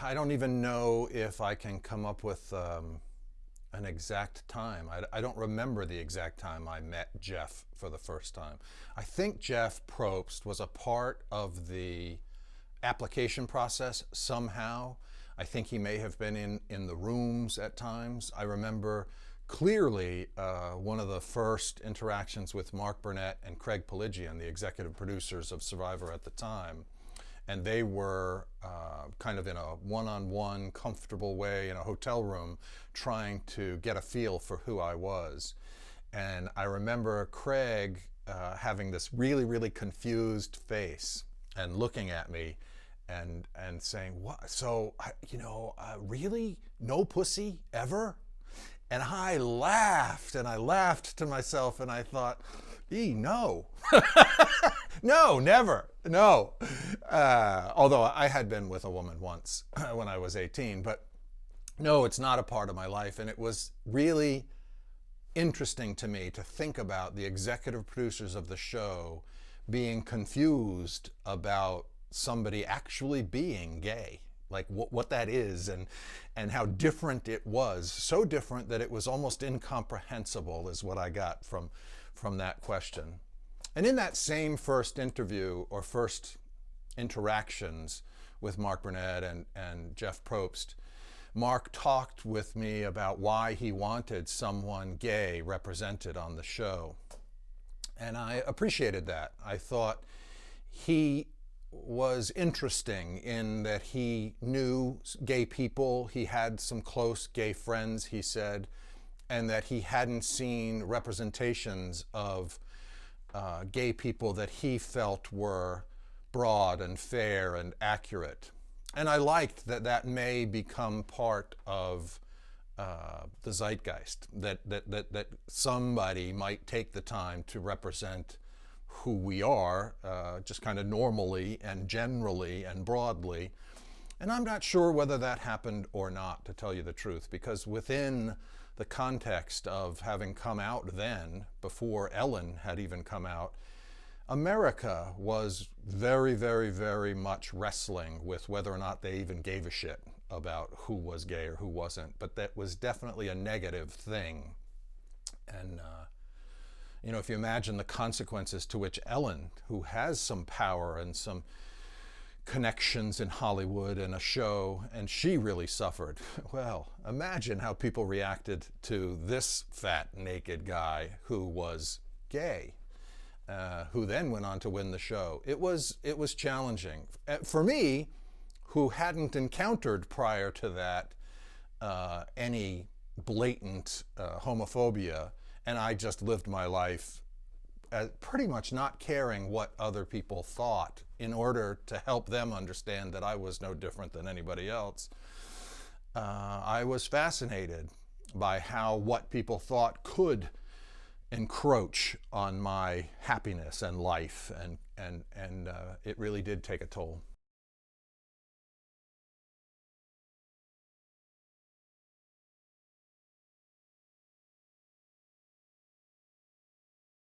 I don't even know if I can come up with an exact time. I don't remember the exact time I met Jeff for the first time. I think Jeff Probst was a part of the application process somehow. I think he may have been in the rooms at times. I remember clearly one of the first interactions with Mark Burnett and Craig Piligian, the executive producers of Survivor at the time. And they were kind of in a one-on-one comfortable way in a hotel room trying to get a feel for who I was. And I remember Craig having this really, really confused face and looking at me and saying, "What? So, really? No pussy ever?" And I laughed, and I laughed to myself, and I thought, no. No, never, no. Although I had been with a woman once when I was 18, but no, it's not a part of my life. And it was really interesting to me to think about the executive producers of the show being confused about somebody actually being gay, like what that is, and how different it was. So different that it was almost incomprehensible is what I got from that question. And in that same first interview or first interactions with Mark Burnett and Jeff Probst, Mark talked with me about why he wanted someone gay represented on the show. And I appreciated that. I thought he was interesting in that he knew gay people, he had some close gay friends, he said, and that he hadn't seen representations of gay people that he felt were broad and fair and accurate. And I liked that that may become part of the zeitgeist, that somebody might take the time to represent who we are, just kind of normally and generally and broadly. And I'm not sure whether that happened or not, to tell you the truth, because within the context of having come out then, before Ellen had even come out, America was very, very, very much wrestling with whether or not they even gave a shit about who was gay or who wasn't. But that was definitely a negative thing. And, if you imagine the consequences to which Ellen, who has some power and some connections in Hollywood and a show, and she really suffered. Well, imagine how people reacted to this fat, naked guy who was gay, who then went on to win the show. It was challenging. For me, who hadn't encountered prior to that any blatant homophobia, and I just lived my life pretty much not caring what other people thought in order to help them understand that I was no different than anybody else. I was fascinated by how what people thought could encroach on my happiness and life, and it really did take a toll.